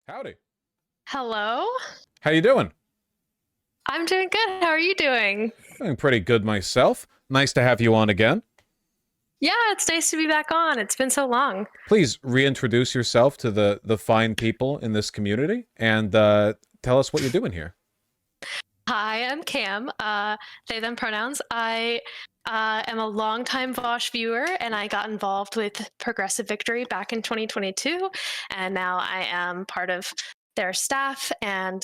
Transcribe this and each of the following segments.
Howdy. Hello? How you doing? I'm doing good. How are you doing? Doing pretty good myself. Nice to have you on again. Yeah, it's nice to be back on. It's been so long. Please reintroduce yourself to the fine people in this community and tell us what you're doing here. Hi, I'm Cam. They, them pronouns. I am a longtime Vaush viewer, and I got involved with Progressive Victory back in 2022, and now I am part of their staff and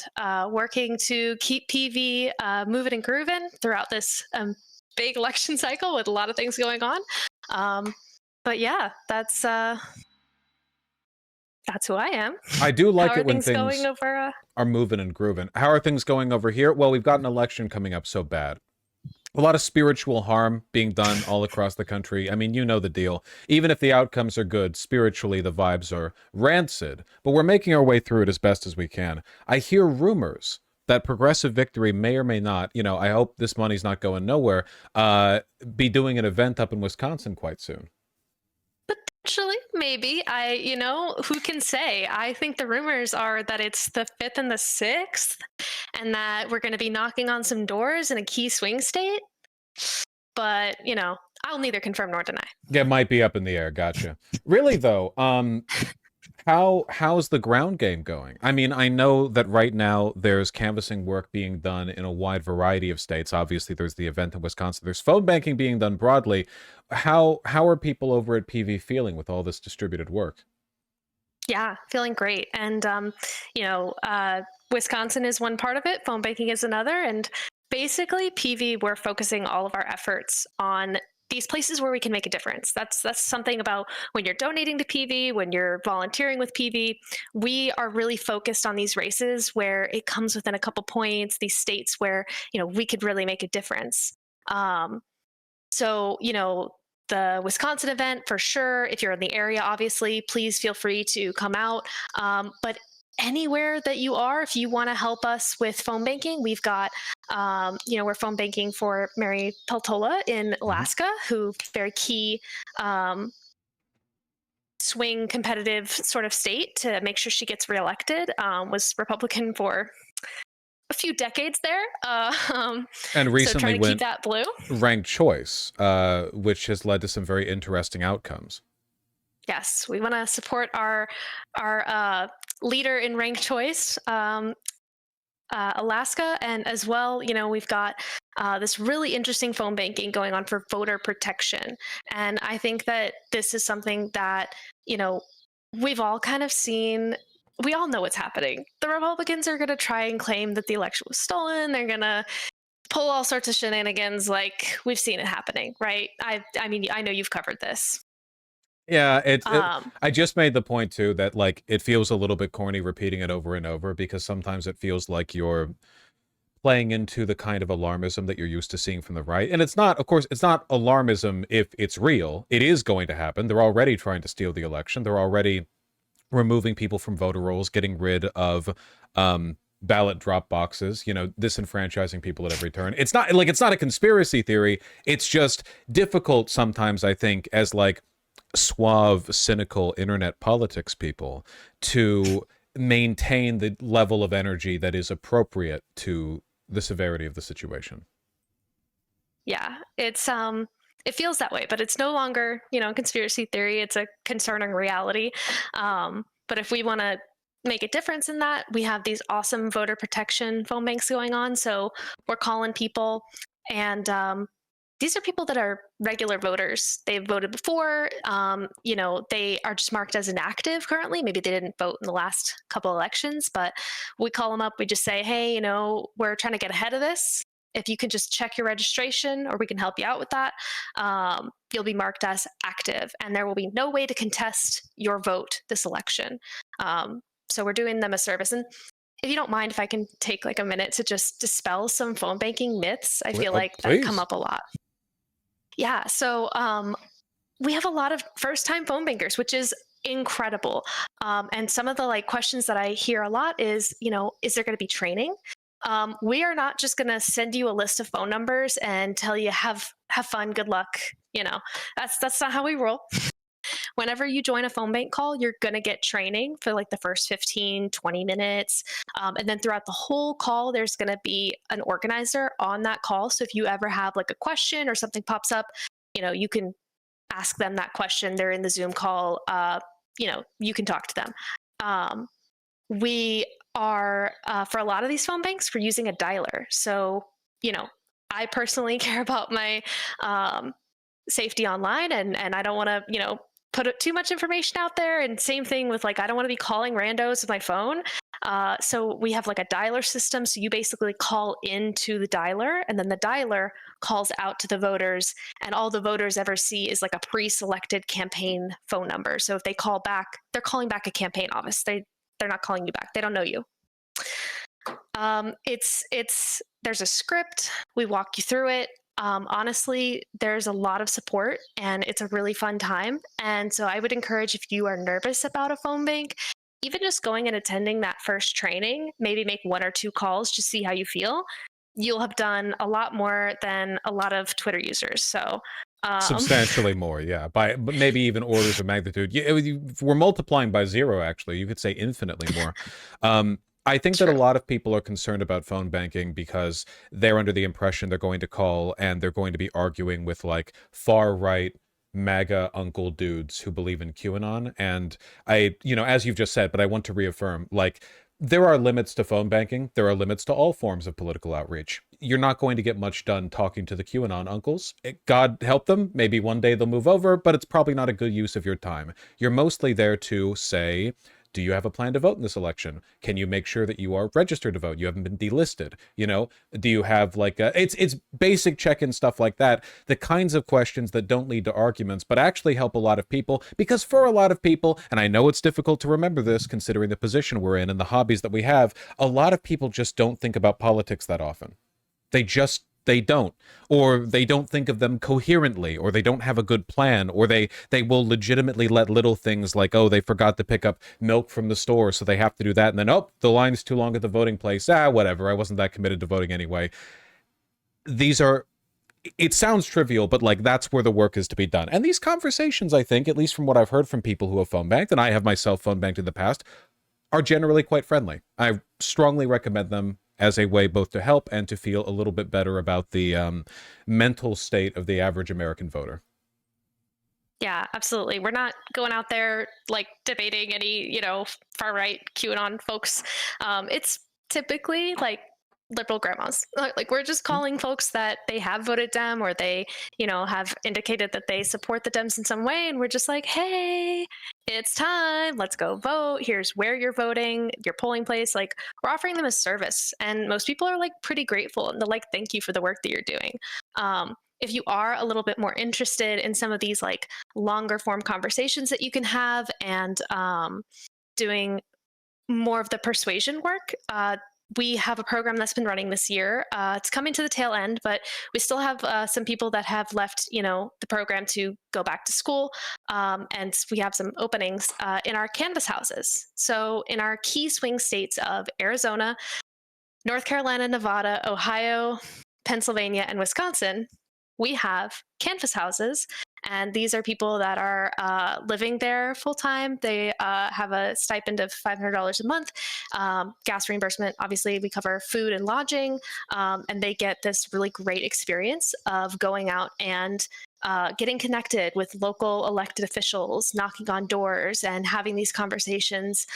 working to keep PV moving and grooving throughout this big election cycle with a lot of things going on. But yeah, that's who I am. I do like How are it when things things going over? are moving and grooving. How are things going over here? Well, we've got an election coming up so bad. A lot of spiritual harm being done all across the country. I mean, you know the deal. Even if the outcomes are good, spiritually the vibes are rancid. But we're making our way through it as best as we can. I hear rumors that Progressive Victory may or may not, I hope this money's not going nowhere, be doing an event up in Wisconsin quite soon. Potentially, maybe. Who can say? I think the rumors are that it's the 5th and the 6th, and that we're going to be knocking on some doors in a key swing state. But, I'll neither confirm nor deny. Yeah, it might be up in the air. Gotcha. Really, though, how's the ground game going? I mean, I know that right now there's canvassing work being done in a wide variety of states. Obviously, there's the event in Wisconsin. There's phone banking being done broadly. How are people over at PV feeling with all this distributed work? Yeah, feeling great. And, Wisconsin is one part of it. Phone banking is another. And basically, PV, we're focusing all of our efforts on these places where we can make a difference. That's something about when you're donating to PV, when you're volunteering with PV, we are really focused on these races where it comes within a couple points, these states where, we could really make a difference. So, the Wisconsin event for sure. If you're in the area, obviously, please feel free to come out. But anywhere that you are, if you want to help us with phone banking, we've got, we're phone banking for Mary Peltola in Alaska, who very key swing competitive sort of state to make sure she gets reelected, was Republican for a few decades there. And recently so trying to went keep that blue. Ranked choice, which has led to some very interesting outcomes. Yes, we want to support our leader in ranked choice, Alaska, and as well, we've got this really interesting phone banking going on for voter protection, and I think that this is something that we've all kind of seen. We all know what's happening. The Republicans are going to try and claim that the election was stolen. They're going to pull all sorts of shenanigans, like we've seen it happening, right? I mean, I know you've covered this. Yeah, I just made the point too that like it feels a little bit corny repeating it over and over because sometimes it feels like you're playing into the kind of alarmism that you're used to seeing from the right. And it's not, of course, it's not alarmism if it's real. It is going to happen. They're already trying to steal the election. They're already removing people from voter rolls, getting rid of ballot drop boxes, disenfranchising people at every turn. It's not a conspiracy theory. It's just difficult sometimes, I think, as like suave, cynical internet politics people to maintain the level of energy that is appropriate to the severity of the situation. Yeah, it's it feels that way, but it's no longer, conspiracy theory. It's a concerning reality. But if we want to make a difference in that, we have these awesome voter protection phone banks going on. So we're calling people, and these are people that are regular voters. They've voted before. They are just marked as inactive currently. Maybe they didn't vote in the last couple elections, but we call them up. We just say, hey, we're trying to get ahead of this. If you can just check your registration, or we can help you out with that, you'll be marked as active, and there will be no way to contest your vote this election. So we're doing them a service. And if you don't mind, if I can take like a minute to just dispel some phone banking myths, I feel like that come up a lot. Yeah, so we have a lot of first-time phone bankers, which is incredible. And some of the questions that I hear a lot is, is there going to be training? We are not just going to send you a list of phone numbers and tell you have fun, good luck, That's not how we roll. Whenever you join a phone bank call, you're going to get training for like the first 15, 20 minutes. And then throughout the whole call, there's going to be an organizer on that call. So if you ever have like a question or something pops up, you can ask them that question. They're in the Zoom call. You can talk to them. We are, for a lot of these phone banks, we're using a dialer. So, I personally care about my safety online, and I don't want to, put too much information out there. And same thing with like, I don't want to be calling randos with my phone. So we have like a dialer system. So you basically call into the dialer, and then the dialer calls out to the voters, and all the voters ever see is like a pre-selected campaign phone number. So if they call back, they're calling back a campaign office. They're not calling you back. They don't know you. There's a script. We walk you through it. Honestly, there's a lot of support, and it's a really fun time. And so I would encourage, if you are nervous about a phone bank, even just going and attending that first training, maybe make 1 or 2 calls, just see how you feel. You'll have done a lot more than a lot of Twitter users. So substantially more, yeah, by maybe even orders of magnitude. We're multiplying by 0, actually. You could say infinitely more. I think that a lot of people are concerned about phone banking because they're under the impression they're going to call and they're going to be arguing with like far-right MAGA uncle dudes who believe in QAnon. And as you've just said, but I want to reaffirm, like, there are limits to phone banking. There are limits to all forms of political outreach. You're not going to get much done talking to the QAnon uncles. God help them. Maybe one day they'll move over, but it's probably not a good use of your time. You're mostly there to say, do you have a plan to vote in this election? Can you make sure that you are registered to vote? You haven't been delisted. Do you have like it's basic check-in stuff like that. The kinds of questions that don't lead to arguments, but actually help a lot of people. Because for a lot of people, and I know it's difficult to remember this considering the position we're in and the hobbies that we have, a lot of people just don't think about politics that often. They don't, or they don't think of them coherently, or they don't have a good plan, or they will legitimately let little things like, oh, they forgot to pick up milk from the store, so they have to do that, and then, oh, the line's too long at the voting place. Whatever, I wasn't that committed to voting anyway. It sounds trivial, but like that's where the work is to be done. And these conversations, I think, at least from what I've heard from people who have phone banked, and I have myself phone banked in the past, are generally quite friendly. I strongly recommend them as a way both to help and to feel a little bit better about the mental state of the average American voter. Yeah, absolutely. We're not going out there like debating any, far right QAnon folks. It's typically like liberal grandmas. Like, we're just calling folks that they have voted Dem, or they, have indicated that they support the Dems in some way. And we're just like, hey, it's time. Let's go vote. Here's where you're voting, your polling place. Like, we're offering them a service. And most people are like pretty grateful, and they're like, thank you for the work that you're doing. If you are a little bit more interested in some of these like longer form conversations that you can have, and doing more of the persuasion work, we have a program that's been running this year. It's coming to the tail end, but we still have some people that have left, the program to go back to school. And we have some openings in our canvas houses. So in our key swing states of Arizona, North Carolina, Nevada, Ohio, Pennsylvania, and Wisconsin, we have canvas houses. And these are people that are living there full time. They have a stipend of $500 a month. Gas reimbursement, obviously, we cover food and lodging. And they get this really great experience of going out and getting connected with local elected officials, knocking on doors, and having these conversations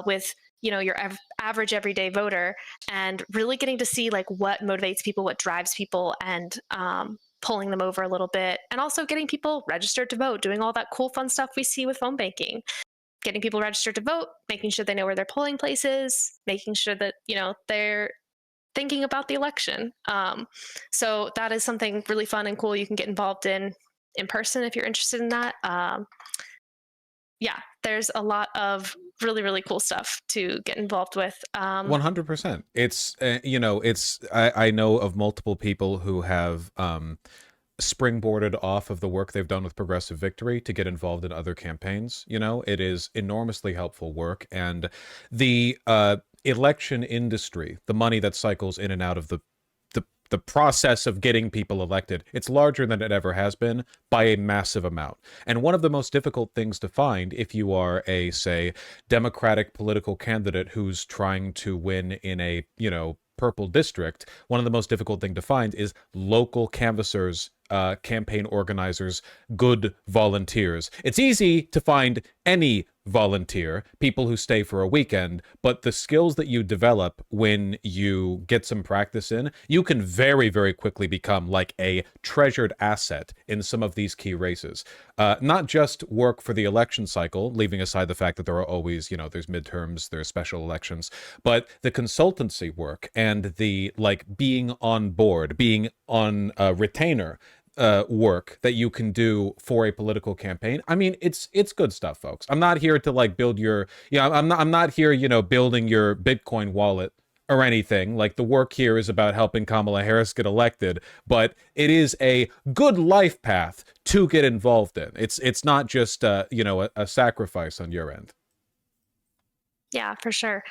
with your average everyday voter, and really getting to see like what motivates people, what drives people, and pulling them over a little bit, and also getting people registered to vote, doing all that cool, fun stuff we see with phone banking, getting people registered to vote, making sure they know where their polling place is, making sure that, they're thinking about the election. So that is something really fun and cool you can get involved in person if you're interested in that. Yeah, there's a lot of really, really cool stuff to get involved with. 100%. It's, I know of multiple people who have springboarded off of the work they've done with Progressive Victory to get involved in other campaigns. It is enormously helpful work. And the election industry, the money that cycles in and out of the the process of getting people elected, it's larger than it ever has been by a massive amount. And one of the most difficult things to find if you are a, say, Democratic political candidate who's trying to win in a, purple district, one of the most difficult thing to find is local canvassers, campaign organizers, good volunteers. It's easy to find any volunteer, people who stay for a weekend, but the skills that you develop when you get some practice in, you can very, very quickly become like a treasured asset in some of these key races. Not just work for the election cycle, leaving aside the fact that there are always, there's midterms, there's special elections, but the consultancy work and the being on board, being on a retainer, work that you can do for a political campaign. I mean, it's good stuff, folks. I'm not here to build your, I'm not here, building your Bitcoin wallet or anything. Like, the work here is about helping Kamala Harris get elected, but it is a good life path to get involved in. It's not just a sacrifice on your end. Yeah, for sure.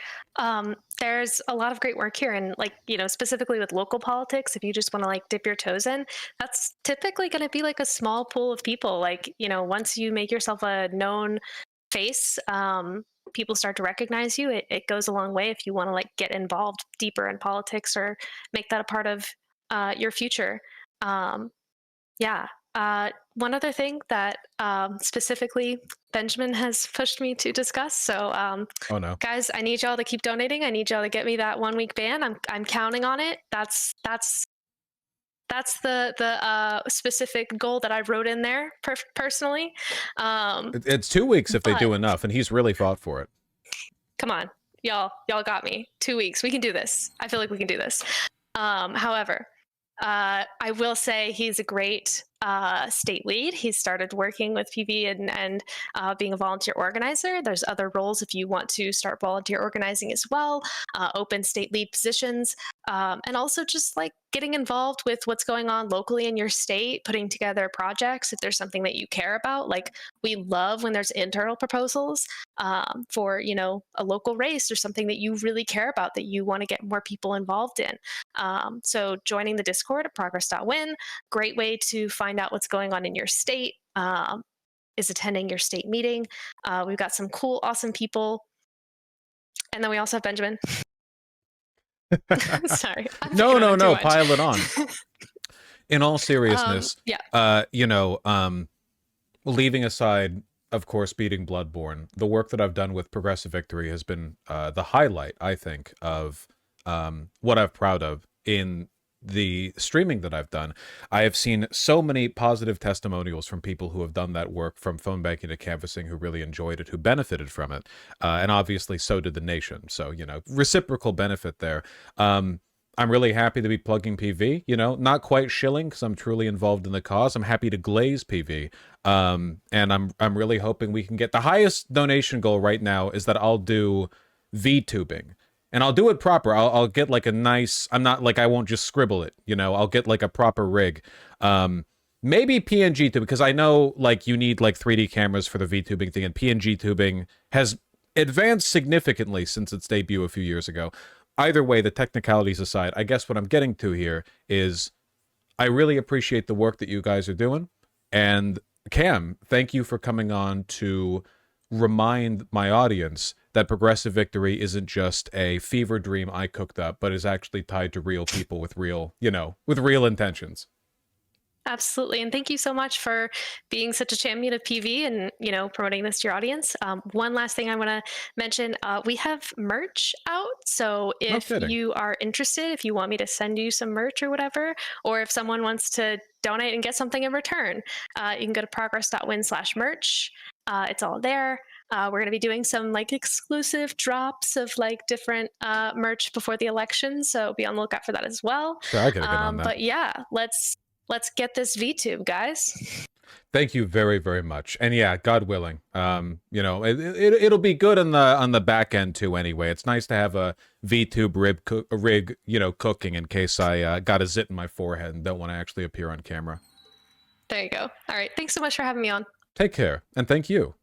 There's a lot of great work here, and specifically with local politics, if you just want to dip your toes in, that's typically going to be a small pool of people. Once you make yourself a known face, people start to recognize you. It goes a long way if you want to get involved deeper in politics or make that a part of your future. Yeah. One other thing that specifically Benjamin has pushed me to discuss. So, oh no, guys, I need y'all to keep donating. I need y'all to get me that 1 week ban. I'm counting on it. That's the specific goal that I wrote in there personally. It's 2 weeks if they do enough, and he's really fought for it. Come on, y'all got me. 2 weeks. We can do this. I feel like we can do this. However, I will say he's a great state lead. He started working with PV and being a volunteer organizer. There's other roles if you want to start volunteer organizing as well, open state lead positions, and also just getting involved with what's going on locally in your state, putting together projects if there's something that you care about. We love when there's internal proposals for a local race or something that you really care about that you want to get more people involved in. So joining the Discord at progress.win, great way to find out what's going on in your state, is attending your state meeting. We've got some cool, awesome people. And then we also have Benjamin. Sorry. No, pile it on. In all seriousness, leaving aside, of course, beating Bloodborne, the work that I've done with Progressive Victory has been the highlight, I think, of what I'm proud of in the streaming that I've done. I have seen so many positive testimonials from people who have done that work, from phone banking to canvassing, who really enjoyed it, who benefited from it. And obviously so did the nation. So, reciprocal benefit there. I'm really happy to be plugging PV, not quite shilling because I'm truly involved in the cause. I'm happy to glaze PV. And I'm really hoping we can get the highest donation goal right now is that I'll do VTubing. And I'll do it proper. I'll get a nice, I won't just scribble it, I'll get a proper rig. Maybe PNG tube, because I know you need 3D cameras for the VTubing thing, and PNG tubing has advanced significantly since its debut a few years ago. Either way, the technicalities aside, I guess what I'm getting to here is I really appreciate the work that you guys are doing. And Cam, thank you for coming on to remind my audience that Progressive Victory isn't just a fever dream I cooked up, but is actually tied to real people with real, with real intentions. Absolutely. And thank you so much for being such a champion of PV and, promoting this to your audience. One last thing I want to mention, we have merch out. So if you are interested, if you want me to send you some merch or whatever, or if someone wants to donate and get something in return, you can go to progress.win/merch. It's all there. We're going to be doing some exclusive drops of different merch before the election. So be on the lookout for that as well. Sure, I gotta get on that. But yeah, let's get this VTube, guys. Thank you very, very much. And yeah, God willing, it'll be good on the back end too. Anyway, it's nice to have a VTube rig, cooking in case I got a zit in my forehead and don't want to actually appear on camera. There you go. All right. Thanks so much for having me on. Take care, and thank you.